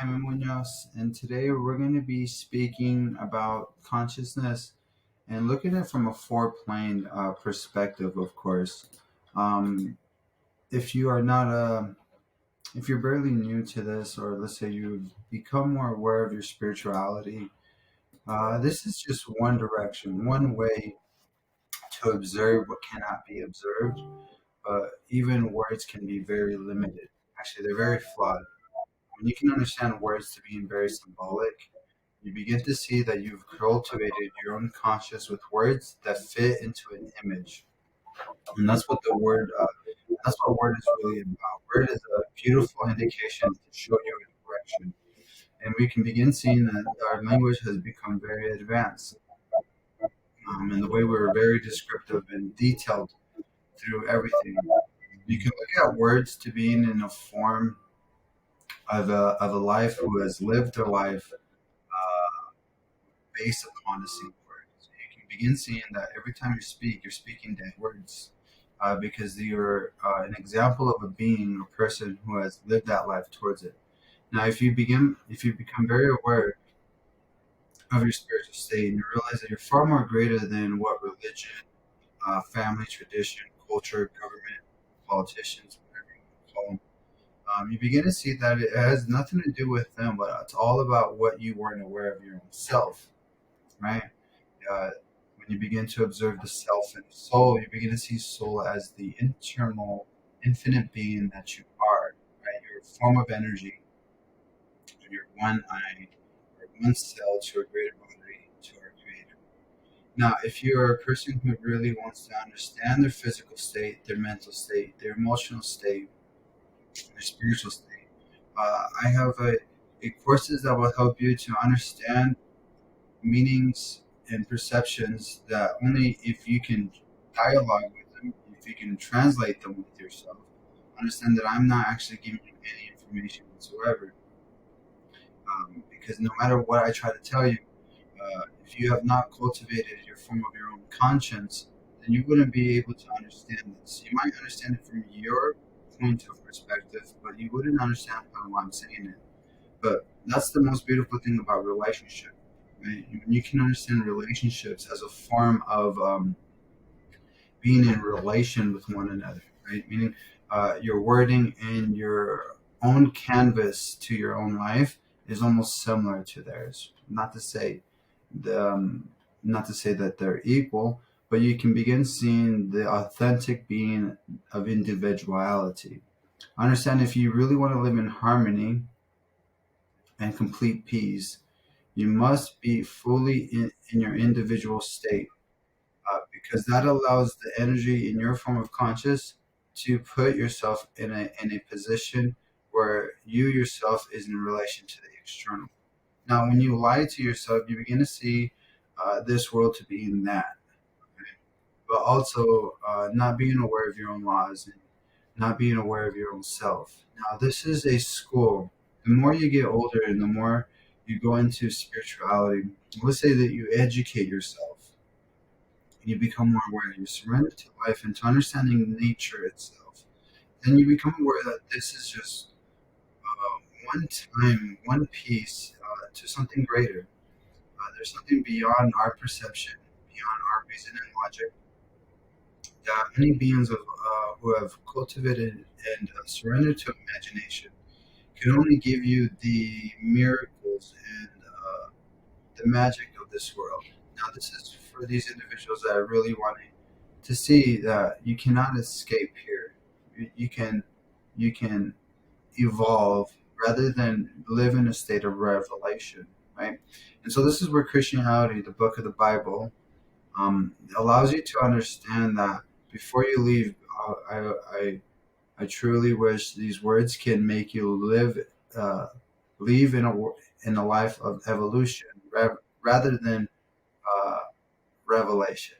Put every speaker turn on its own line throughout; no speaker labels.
Jaime Munoz, and today we're going to be speaking about consciousness and looking at it from a four-plane perspective, of course. Um, if you are not if you're barely new to this, or let's say you've become more aware of your spirituality, this is just one direction, one way to observe what cannot be observed. But even words can be very limited. Actually, they're very flawed. When you can understand words to being very symbolic, you begin to see that you've cultivated your own conscious with words that fit into an image, and that's what the word. That's what word is really about. Word is a beautiful indication to show you a direction, and we can begin seeing that our language has become very advanced, in the way we're very descriptive and detailed through everything. You can look at words to being in a form of a life who has lived their life based upon the same word. So you can begin seeing that every time you speak, you're speaking dead words because you're an example of a being, a person who has lived that life towards it. Now, if you become very aware of your spiritual state and you realize that you're far more greater than what religion, family, tradition, culture, government, politicians, whatever you want to call them, you begin to see that it has nothing to do with them, but it's all about what you weren't aware of your own self, right? uh, when you begin to observe the self and the soul, you begin to see soul as the internal, infinite being that you are, right? You're a form of energy, and you're one eye or one cell to a greater body, to our Creator. Now, if you're a person who really wants to understand their physical state, their mental state, their emotional state, their spiritual state, I have a courses that will help you to understand meanings and perceptions that only if you can dialogue with them, if you can translate them with yourself, understand that I'm not actually giving you any information whatsoever. Because no matter what I try to tell you, if you have not cultivated your form of your own conscience, then you wouldn't be able to understand this. You might understand it from your point of perspective, but you wouldn't understand how I'm saying it. But that's the most beautiful thing about relationship, right? When you can understand relationships as a form of being in relation with one another, right? Meaning your wording and your own canvas to your own life is almost similar to theirs. The, um, not to say that they're equal, but you can begin seeing the authentic being of individuality. Understand if you really want to live in harmony and complete peace, you must be fully in your individual state because that allows the energy in your form of conscious to put yourself in a position where you yourself is in relation to the external. Now, when you lie to yourself, you begin to see this world to be in that, right? But also not being aware of your own laws and not being aware of your own self. Now, this is a school. The more you get older and the more you go into spirituality, let's say that you educate yourself and you become more aware, you surrender to life and to understanding nature itself, then you become aware that this is just one time, one piece to something greater. There's something beyond our perception, beyond our reason and logic, that many beings who have cultivated and surrendered to imagination can only give you the miracles and the magic of this world. Now, this is for these individuals that are really wanting to see that you cannot escape here. You can evolve rather than live in a state of revelation, right? And so this is where Christianity, the book of the Bible, allows you to understand that before you leave, I truly wish these words can make you uh, live in a life of evolution rather than uh, revelation.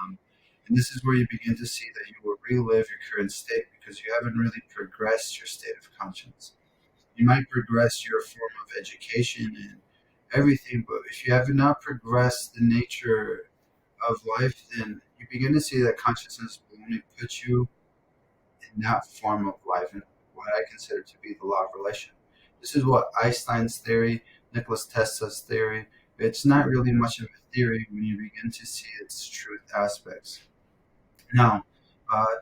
Um, and this is where you begin to see that you will relive your current state because you haven't really progressed your state of conscience. You might progress your form of education and everything, but if you have not progressed the nature of life, then you begin to see that consciousness will only put you in that form of life and what I consider to be the law of relation. This is what Einstein's theory, Nikola Tesla's theory. It's not really much of a theory when you begin to see its truth aspects. Now,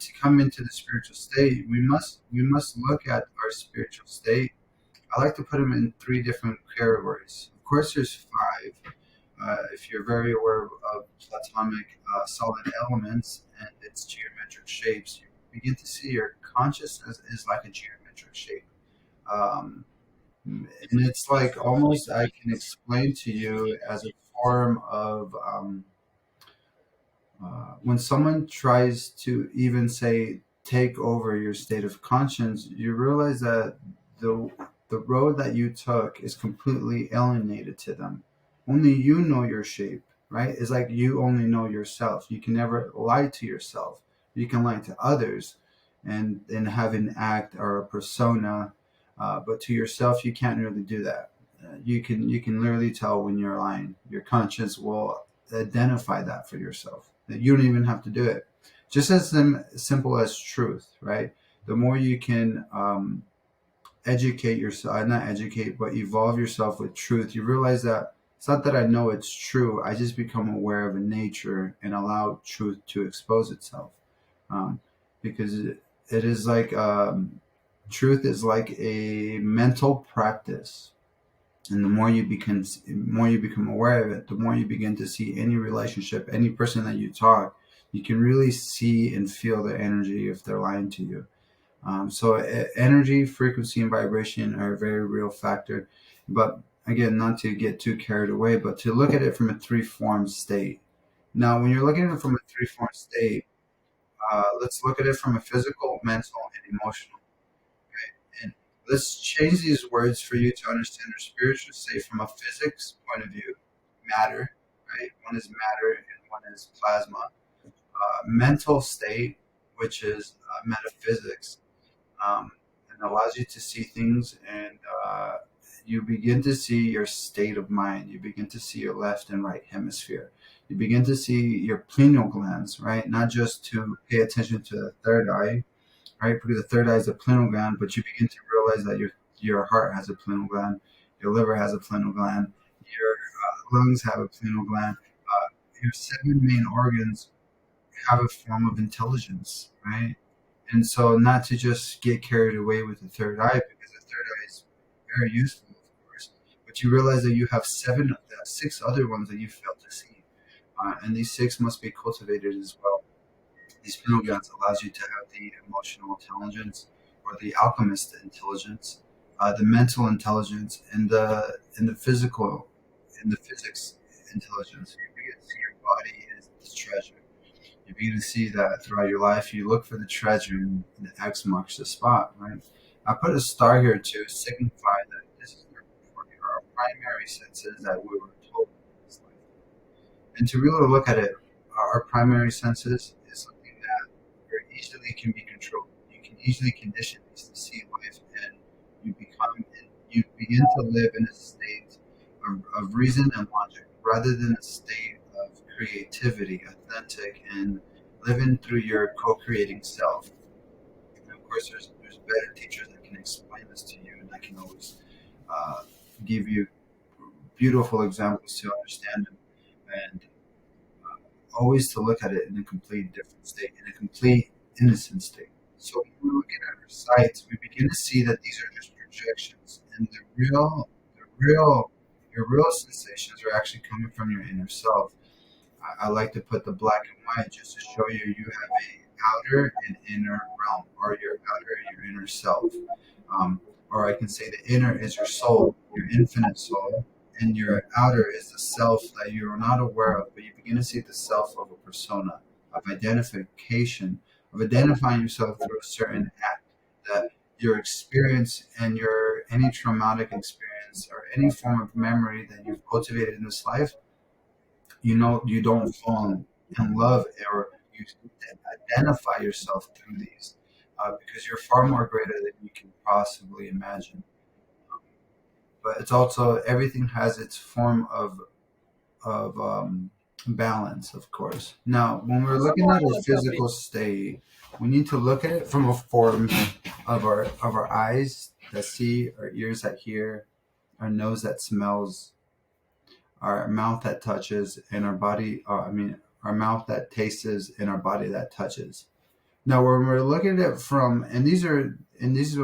to come into the spiritual state, we must look at our spiritual state. I like to put them in three different categories. Of course, there's five. If you're very aware of Platonic solid elements and its geometric shapes, you begin to see your consciousness is like a geometric shape. Um, and it's like almost I can explain to you as a form of when someone tries to even say take over your state of conscience, you realize that the the road that you took is completely alienated to them. Only you know your shape, right? It's like you only know yourself. You can never lie to yourself. You can lie to others, and have an act or a persona, but to yourself, you can't really do that. You can literally tell when you're lying. Your conscience will identify that for yourself. That you don't even have to do it. Just as simple as truth, right? The more you can educate yourself, not educate, but evolve yourself with truth, you realize that it's not that I know it's true. I just become aware of a nature and allow truth to expose itself. Um, because it is like truth is like a mental practice, and the more you become aware of it, the more you begin to see any relationship, any person that you talk, you can really see and feel the energy if they're lying to you. So energy, frequency, and vibration are a very real factor. But again, not to get too carried away, but to look at it from a three-form state. Now, when you're looking at it from a three-form state, let's look at it from a physical, mental, and emotional. And let's change these words for you to understand our spiritual state from a physics point of view. Matter, right? One is matter and one is plasma. Mental state, which is metaphysics, and allows you to see things, and you begin to see your state of mind. You begin to see your left and right hemisphere. You begin to see your pineal glands, right? Not just to pay attention to the third eye, right? Because the third eye is a pineal gland, but you begin to realize that your heart has a pineal gland, your liver has a pineal gland, your lungs have a pineal gland. Your seven main organs have a form of intelligence, right? And so, not to just get carried away with the third eye, because the third eye is very useful, of course, but you realize that you have six other ones that you fail to see, and these six must be cultivated as well. These pineal glands allows you to have the emotional intelligence, or the alchemist intelligence, the mental intelligence, and the physical, and the physics intelligence. You begin to see your body as this treasure. You begin to see that throughout your life, you look for the treasure, and the X marks the spot, right? I put a star here to signify that this is for our primary senses that we were told in this life. And to really look at it, our primary senses is something that very easily can be controlled. You can easily condition these to see life, and you begin to live in a state of reason and logic, rather than a state of creativity, authentic, and living through your co-creating self. And of course, there's better teachers that can explain this to you, and I can always uh, give you beautiful examples to understand them, and always to look at it in a complete different state, in a complete innocent state. So when we're looking at our sights, we begin to see that these are just projections, and your real sensations are actually coming from your inner self. I like to put the black and white just to show you have a outer and inner realm, or your outer and your inner self. Um, or I can say the inner is your soul, your infinite soul, and your outer is the self that you are not aware of, but you begin to see the self of a persona, of identification, of identifying yourself through a certain act, that your experience and your any traumatic experience or any form of memory that you've cultivated in this life, you don't fall in love, or you identify yourself through these, because you're far more greater than you can possibly imagine. But it's also everything has its form of balance, of course. Now, when we're looking at our
Someone tell me.
physical state, we need to look at it from a form of our eyes that see, our ears that hear, our nose that smells, our mouth that touches, and our body. Our mouth that tastes, and our body that touches. Now, when we're looking at it from, and these are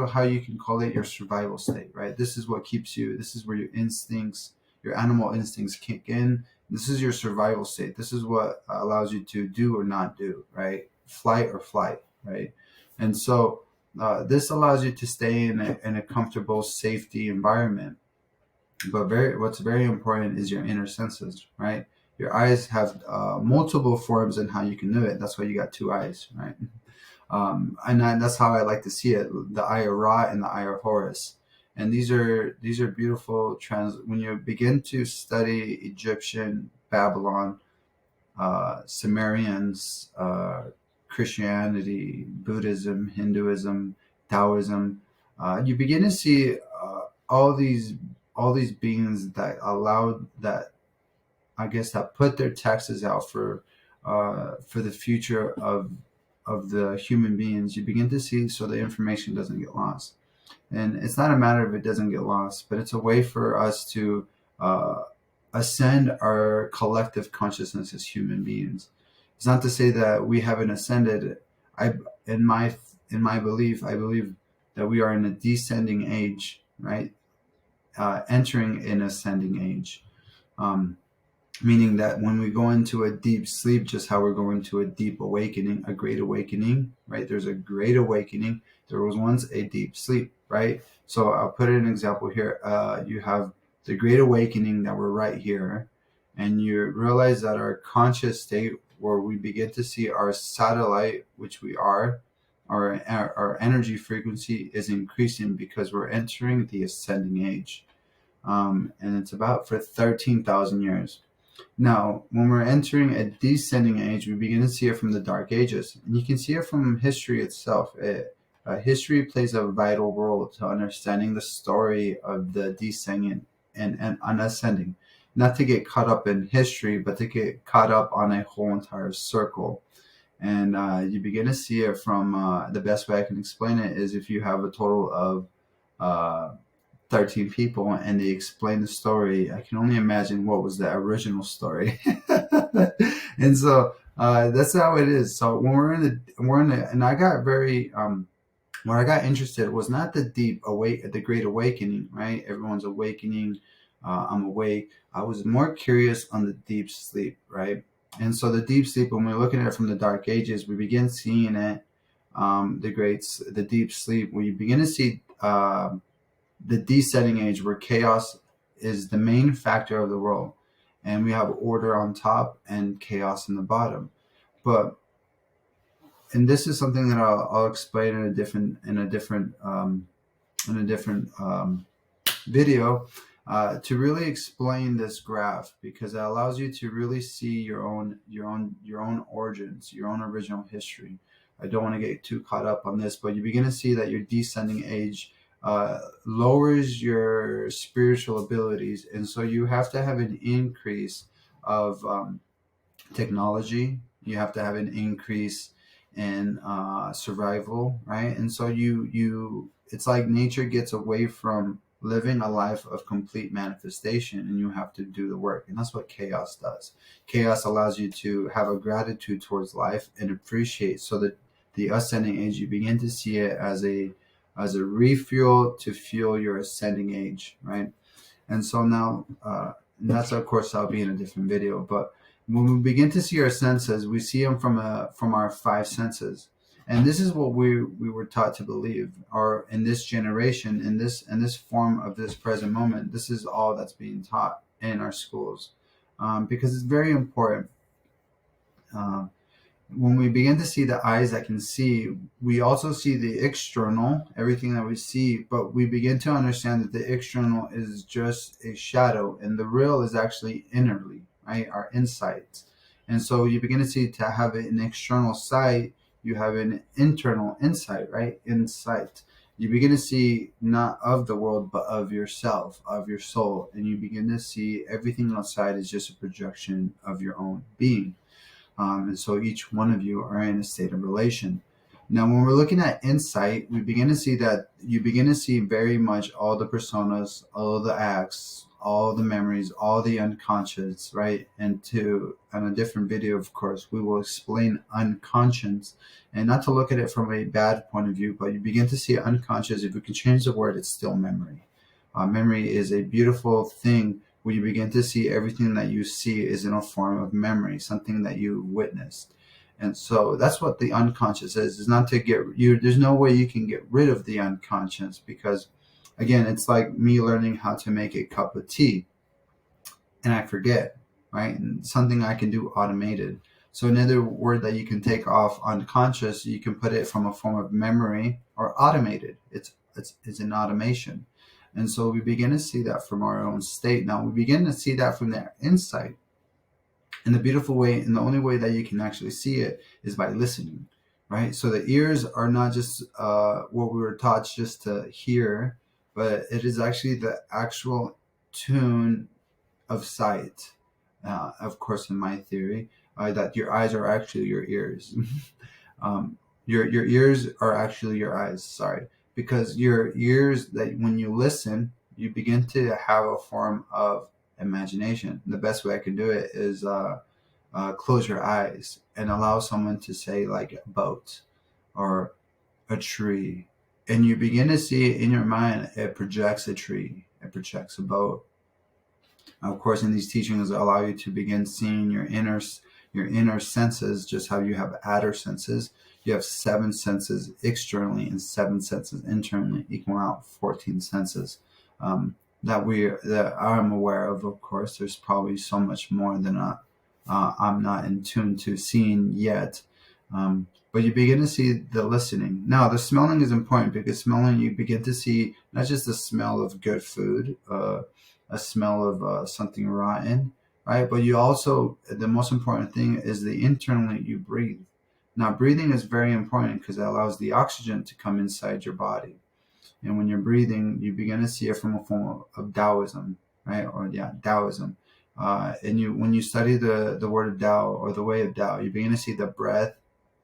how you can call it your survival state, right? This is what keeps you. This is where your instincts, your animal instincts, kick in. This is your survival state. This is what allows you to do or not do, right? Flight or flight, right? And so this allows you to stay in a comfortable safety environment. But what's very important is your inner senses, right? Your eyes have multiple forms in how you can do it. That's why you got two eyes, right? That's how I like to see it: the eye of Ra and the eye of Horus. And these are beautiful trans. When you begin to study Egyptian, Babylon, Sumerians, Christianity, Buddhism, Hinduism, Taoism, you begin to see all these all these beings that allowed that, I guess, that put their taxes out for the future of the human beings. You begin to see so the information doesn't get lost. And it's not a matter of it doesn't get lost, but it's a way for us to uh, ascend our collective consciousness as human beings. It's not to say that we haven't ascended. I in my in my belief, I believe that we are in a descending age, right? Entering an ascending age. Um, Meaning that when we go into a deep sleep, just how we're going to a deep awakening, a great awakening, right? There's a great awakening. There was once a deep sleep, right? So I'll put an example here. You have the great awakening that we're right here, and you realize that our conscious state, where we begin to see our satellite, which we are, our energy frequency is increasing because we're entering the ascending age. And it's about for 13,000 years. Now, when we're entering a descending age, we begin to see it from the Dark Ages. And you can see it from history itself. History plays a vital role to understanding the story of the descending and ascending. Not to get caught up in history, but to get caught up on a whole entire circle. And you begin to see it from the best way I can explain it is if you have a total of uh, 13 people and they explain the story, I can only imagine what was the original story. And so that's how it is. So when we're in the, and I got very, where I got interested was not the the great awakening, right? Everyone's awakening. I'm awake. I was more curious on the deep sleep, right? And so the deep sleep, when we're looking at it from the Dark Ages, we begin seeing it, the deep sleep, where you begin to see, the descending age where chaos is the main factor of the world, and we have order on top and chaos in the bottom. But and this is something that I'll explain in a different video, to really explain this graph, because it allows you to really see your own origins, your own original history. I don't want to get too caught up on this, but you begin to see that your descending age lowers your spiritual abilities, and so you have to have an increase of technology. You have to have an increase in survival, right? And so it's like nature gets away from living a life of complete manifestation, and you have to do the work. And that's what chaos does. Chaos allows you to have a gratitude towards life and appreciate, so that the ascending age, you begin to see it as a refuel to fuel your ascending age, right? And so now, and that's of course that'll be in a different video. But when we begin to see our senses, we see them from our five senses, and this is what we were taught to believe. Or in this generation, in this form of this present moment, this is all that's being taught in our schools, because it's very important. Uh, when we begin to see the eyes that can see, we also see the external, everything that we see, but we begin to understand that the external is just a shadow and the real is actually innerly, right? Our insights. And so you begin to see, to have an external sight, you have an internal insight, right? Insight. you begin to see not of the world, but of yourself, of your soul. And you begin to see everything outside is just a projection of your own being. And so each one of you are in a state of relation. Now, when we're looking at insight, we begin to see that you begin to see very much all the personas, all the acts, all the memories, all the unconscious, right? And to on a different video, of course, we will explain unconscious, and not to look at it from a bad point of view, but you begin to see unconscious. If we can change the word, it's still memory. Memory is a beautiful thing where you begin to see everything that you see is in a form of memory, something that you witnessed. And so that's what the unconscious is not to get you. There's no way you can get rid of the unconscious because, again, it's like me learning how to make a cup of tea and I forget, right? And something I can do automated. So another word that you can take off unconscious, you can put it from a form of memory or automated. It's an automation. And so we begin to see that from our own state. Now we begin to see that from their insight. And the beautiful way, and the only way that you can actually see it is by listening, right? So the ears are not just what we were taught just to hear, but it is actually the actual tune of sight. Of course, in my theory, that your eyes are actually your ears. Your ears are actually your eyes. Sorry, because your ears, that when you listen, you begin to have a form of imagination. The best way I can do it is close your eyes and allow someone to say like a boat or a tree, and you begin to see it in your mind. It projects a tree. It projects a boat. Of course, in these teachings allow you to begin seeing your inner senses, just how you have outer senses. You have 7 senses externally and 7 senses internally, equal out 14 senses. That I'm aware of. Of course, there's probably so much more than I'm not in tune to seeing yet. But you begin to see the listening. Now, the smelling is important because smelling, you begin to see not just the smell of good food, a smell of something rotten, right? But you also, the most important thing is the internally you breathe. Now, breathing is very important because it allows the oxygen to come inside your body. And when you're breathing, you begin to see it from a form of Taoism, right? Or yeah, Taoism. And when you study the word of Tao or the way of Tao, you begin to see the breath,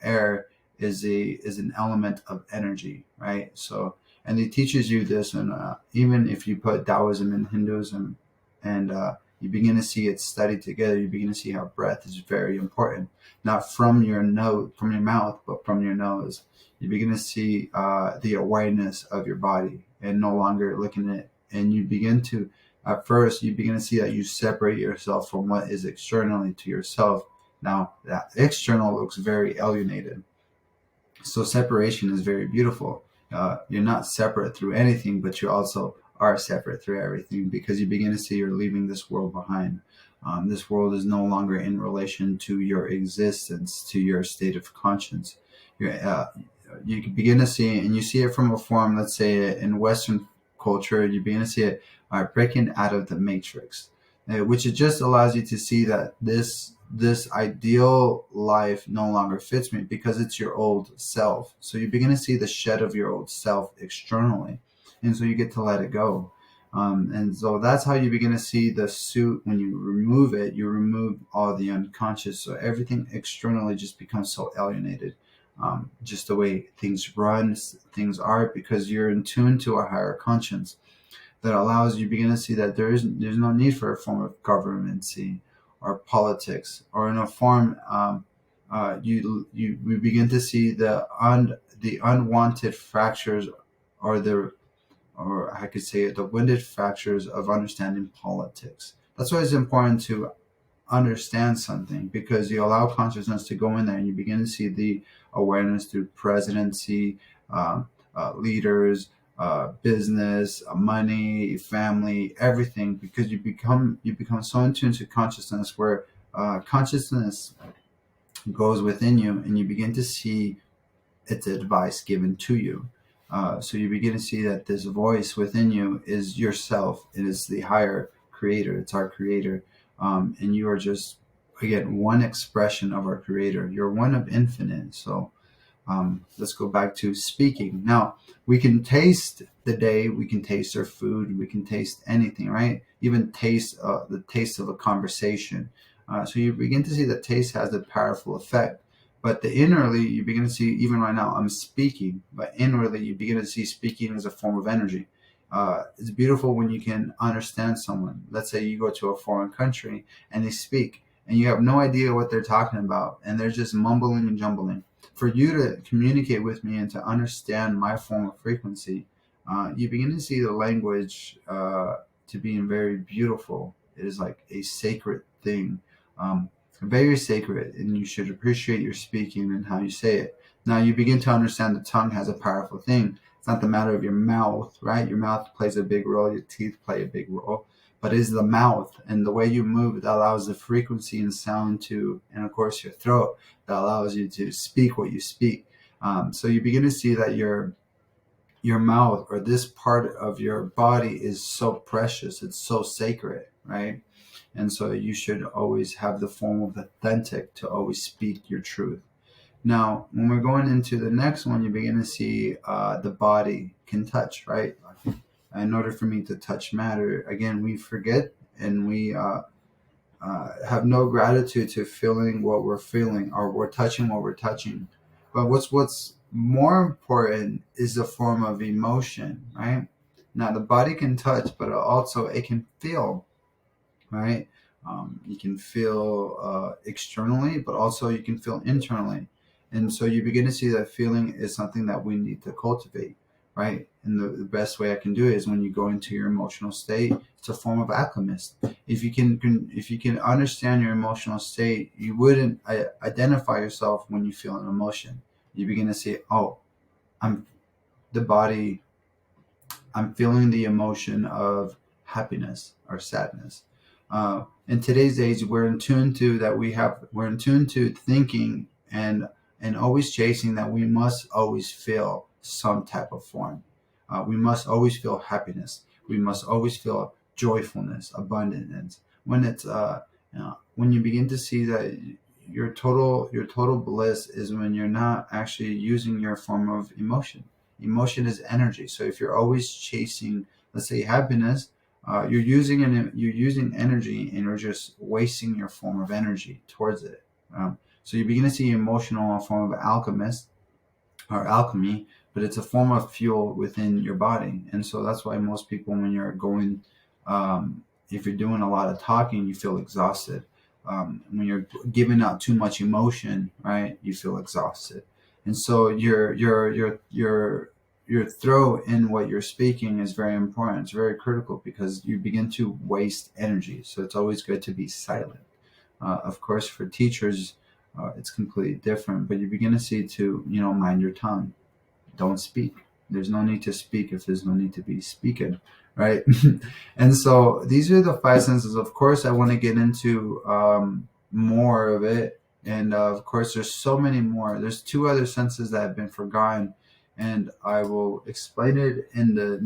air is an element of energy, right? So, and it teaches you this, and even if you put Taoism and Hinduism, and you begin to see it studied together, you begin to see how breath is very important, not from your nose, from your mouth, but from your nose. You begin to see the awareness of your body, and no longer looking at it, and you begin to at first you begin to see that you separate yourself from what is externally to yourself. Now that external looks very alienated, so separation is very beautiful. You're not separate through anything, but you also are separate through everything because you begin to see you're leaving this world behind. This world is no longer in relation to your existence, to your state of conscience. You can begin to see, and you see it from a form, let's say in Western culture, you begin to see it breaking out of the matrix, which it just allows you to see that this ideal life no longer fits me because it's your old self. So you begin to see the shed of your old self externally, and so you get to let it go. And so that's how you begin to see the suit. When you remove it, you remove all the unconscious. So everything externally just becomes so alienated. Just the way things run, things are, because you're in tune to a higher conscience that allows you begin to see that there's no need for a form of governmency or politics or in a form we begin to see the unwanted fractures or I could say the winded fractures of understanding politics. That's why it's important to understand something, because you allow consciousness to go in there and you begin to see the awareness through presidency, leaders, business, money, family, everything, because you become so in tune to consciousness where consciousness goes within you and you begin to see its advice given to you. So you begin to see that this voice within you is yourself. It is the higher creator. It's our creator. And you are just, again, one expression of our creator. You're one of infinite. So Let's go back to speaking. Now, we can taste the day, we can taste our food, we can taste anything, right? Even taste the taste of a conversation. So you begin to see that taste has a powerful effect. But the inwardly, you begin to see, even right now, I'm speaking, but inwardly, you begin to see speaking as a form of energy. It's beautiful when you can understand someone. Let's say you go to a foreign country and they speak, and you have no idea what they're talking about, and they're just mumbling and jumbling. For you to communicate with me and to understand my form of frequency, you begin to see the language to being very beautiful. It is like a sacred thing, um, very sacred, and you should appreciate your speaking and how you say it. Now you begin to understand the tongue has a powerful thing. It's not the matter of your mouth, right? Your mouth plays a big role, your teeth play a big role, but it's the mouth and the way you move that allows the frequency and sound to, and of course your throat, that allows you to speak what you speak. So you begin to see that your mouth or this part of your body is so precious, it's so sacred, right? And so you should always have the form of authentic to always speak your truth. Now, when we're going into the next one, you begin to see the body can touch, right? In order for me to touch matter, again, we forget and we have no gratitude to feeling what we're feeling or we're touching what we're touching. But what's more important is the form of emotion, right? Now, the body can touch, but also it can feel, right? You can feel externally, but also you can feel internally. And so you begin to see that feeling is something that we need to cultivate, right? And the best way I can do it is when you go into your emotional state, it's a form of alchemist. If you can understand your emotional state, you wouldn't identify yourself when you feel an emotion. You begin to see, oh, I'm the body, I'm feeling the emotion of happiness or sadness. In today's age, we're in tune to thinking and always chasing that we must always feel some type of form. We must always feel happiness. We must always feel joyfulness, abundance. When you begin to see that your total bliss is when you're not actually using your form of emotion. Emotion is energy. So if you're always chasing, let's say, happiness, you're using energy and you're just wasting your form of energy towards it. So you begin to see emotional a form of alchemist or alchemy, but it's a form of fuel within your body. And so that's why most people, when you're going, if you're doing a lot of talking, you feel exhausted. When you're giving out too much emotion, right, you feel exhausted. And so your throat in what you're speaking is very important. It's very critical because you begin to waste energy. So it's always good to be silent. Of course, for teachers, it's completely different. But you begin to see to mind your tongue. Don't speak. There's no need to speak if there's no need to be speaking, right? And so these are the five senses. Of course, I want to get into more of it, and of course, there's so many more. There's two other senses that have been forgotten, and I will explain it in the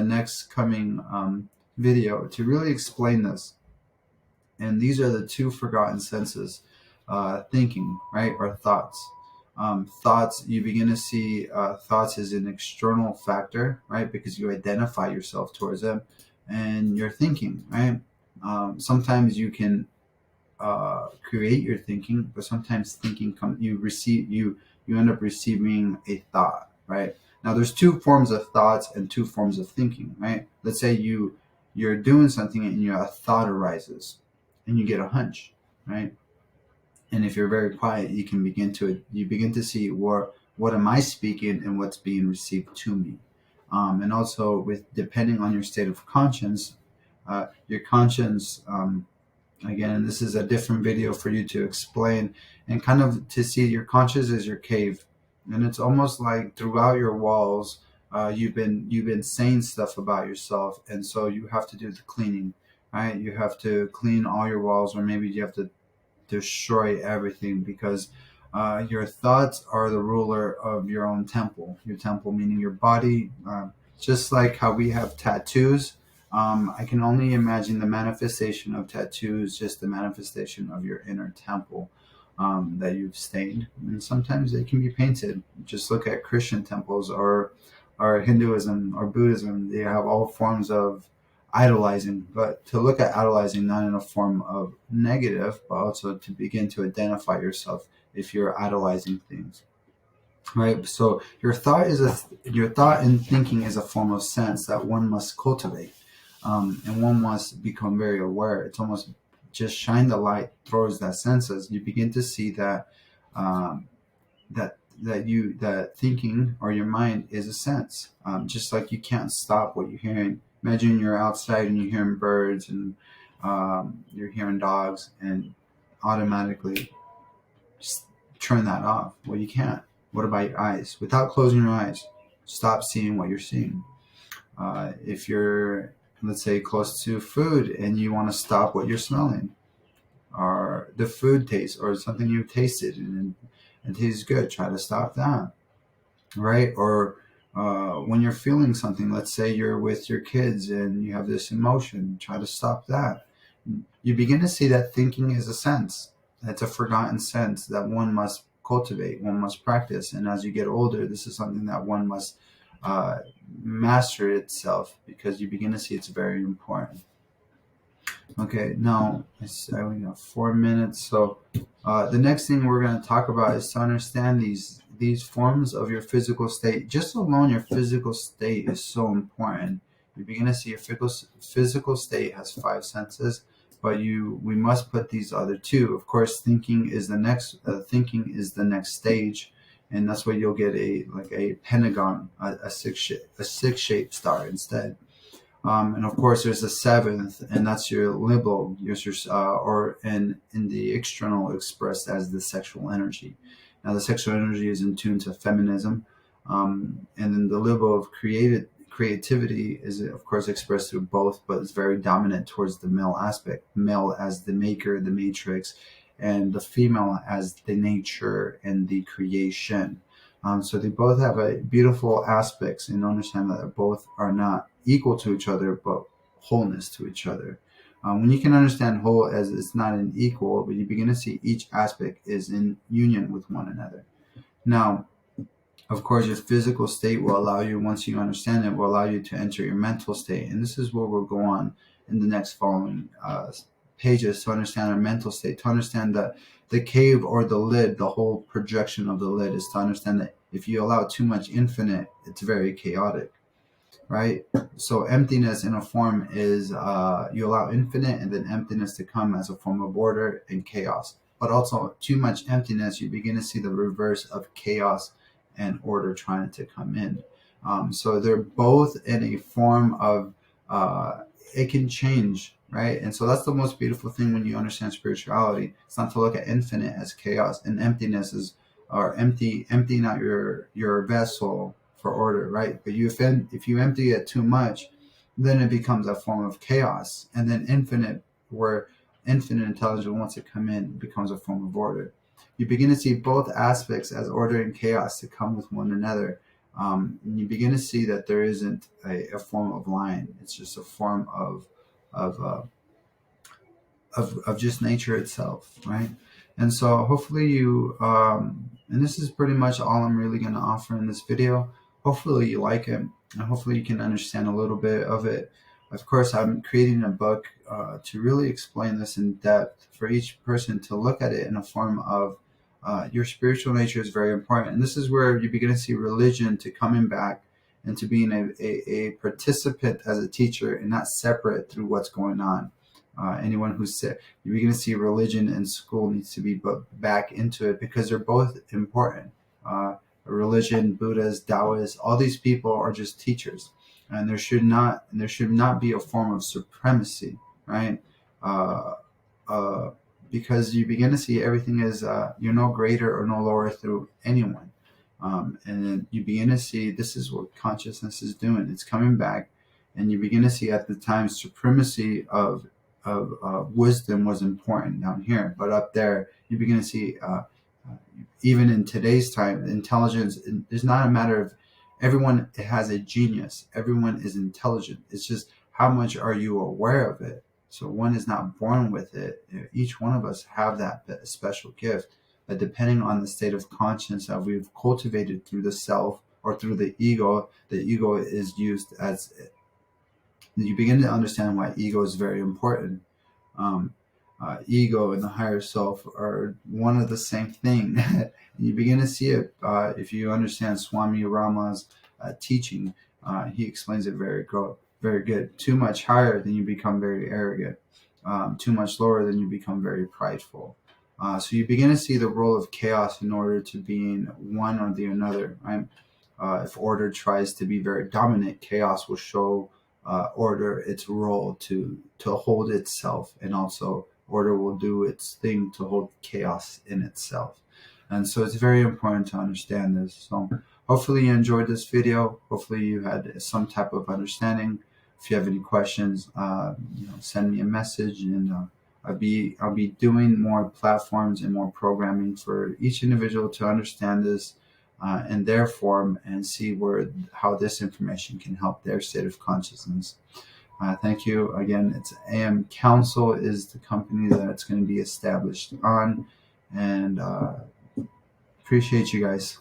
next coming video to really explain this. And these are the two forgotten senses: thinking, right, or thoughts. Thoughts, you begin to see thoughts as an external factor, right, because you identify yourself towards them, and you're thinking, right. Sometimes you can create your thinking, but sometimes thinking you end up receiving a thought, right. Now there's two forms of thoughts and two forms of thinking, right. Let's say you're doing something and a thought arises and you get a hunch, right. And if you're very quiet, you begin to see what am I speaking and what's being received to me. And also, with depending on your state of conscience, your conscience, again, this is a different video for you to explain and kind of to see your conscience as your cave. And it's almost like throughout your walls, you've been saying stuff about yourself, and so you have to do the cleaning, right. You have to clean all your walls, or maybe you have to destroy everything, because your thoughts are the ruler of your own temple. Your temple meaning your body. Just like how we have tattoos, I can only imagine the manifestation of tattoos, just the manifestation of your inner temple. that you've stained, and sometimes they can be painted. Just look at Christian temples or Hinduism or Buddhism. They have all forms of idolizing, but to look at idolizing not in a form of negative, but also to begin to identify yourself if you're idolizing things, right? So your thought and thinking is a form of sense that one must cultivate, and one must become very aware. It's almost just shine the light towards that senses. You begin to see that um, that thinking or your mind is a sense. Just like you can't stop what you're hearing. Imagine you're outside and you're hearing birds and you're hearing dogs, and automatically just turn that off. Well, you can't. What about your eyes? Without closing your eyes, stop seeing what you're seeing. If you're, let's say, close to food and you want to stop what you're smelling, or the food taste, or something you tasted and it tastes good, try to stop that, right? Or when you're feeling something, let's say you're with your kids and you have this emotion, try to stop that. You begin to see that thinking is a sense. It's a forgotten sense that one must cultivate, one must practice. And as you get older, this is something that one must uh, master itself, because you begin to see it's very important. Okay, now we got 4 minutes. So the next thing we're going to talk about is to understand these forms of your physical state. Just alone, your physical state is so important. You begin to see your physical state has five senses, but we must put these other two. Of course, thinking is the next. Thinking is the next stage, and that's where you'll get a pentagon, a six shaped star instead. And of course, there's a seventh, and that's your libido, or in the external expressed as the sexual energy. Now, the sexual energy is in tune to feminism, and then the libido of creativity is, of course, expressed through both, but it's very dominant towards the male aspect. Male as the maker, the matrix, and the female as the nature and the creation. So they both have a beautiful aspects, and understand that both are not equal to each other, but wholeness to each other. When you can understand whole as it's not an equal, but you begin to see each aspect is in union with one another. Now, of course, your physical state will allow you, once you understand it, will allow you to enter your mental state. And this is where we'll go on in the next following pages, to understand our mental state, to understand that the cave or the lid, the whole projection of the lid, is to understand that if you allow too much infinite, it's very chaotic, right? So emptiness in a form is you allow infinite and then emptiness to come as a form of order and chaos. But also too much emptiness, you begin to see the reverse of chaos and order trying to come in. So they're both in a form of it can change, right? And so that's the most beautiful thing when you understand spirituality. It's not to look at infinite as chaos, and emptiness is, or emptying out your vessel for order, right? But if you empty it too much, then it becomes a form of chaos, and then infinite, where infinite intelligence wants to come in, becomes a form of order. You begin to see both aspects as order and chaos to come with one another. And you begin to see that there isn't a form of line. It's just a form of, uh, of just nature itself, right? And so hopefully and this is pretty much all I'm really going to offer in this video. Hopefully you like it, and hopefully you can understand a little bit of it. Of course, I'm creating a book to really explain this in depth for each person to look at it in a form of your spiritual nature is very important. And this is where you begin to see religion to coming back and to being a participant as a teacher, and not separate through what's going on. Anyone who's sick, you begin to see religion and school needs to be back into it, because they're both important. Religion, Buddhas, Taoists, all these people are just teachers, and there should not be a form of supremacy, right? Uh, uh, because you begin to see everything is you're no greater or no lower through anyone, and then you begin to see this is what consciousness is doing. It's coming back, and you begin to see at the time supremacy of wisdom was important down here, but up there you begin to see even in today's time, intelligence is not a matter of everyone has a genius. Everyone is intelligent. It's just how much are you aware of it. So one is not born with it. Each one of us have that special gift. But depending on the state of conscience that we've cultivated through the self or through the ego is used as, you begin to understand why ego is very important. um, Ego and the higher self are one of the same thing. You begin to see it if you understand Swami Rama's teaching. He explains it very good. Too much higher, then you become very arrogant. Too much lower, then you become very prideful. So you begin to see the role of chaos in order to being one or the another. Right? If order tries to be very dominant, chaos will show order its role to hold itself, and also order will do its thing to hold chaos in itself. And so it's very important to understand this. So hopefully you enjoyed this video. Hopefully you had some type of understanding. If you have any questions, send me a message, and I'll be doing more platforms and more programming for each individual to understand this in their form, and see how this information can help their state of consciousness. Thank you again. It's AM Council is the company that it's going to be established on, and appreciate you guys.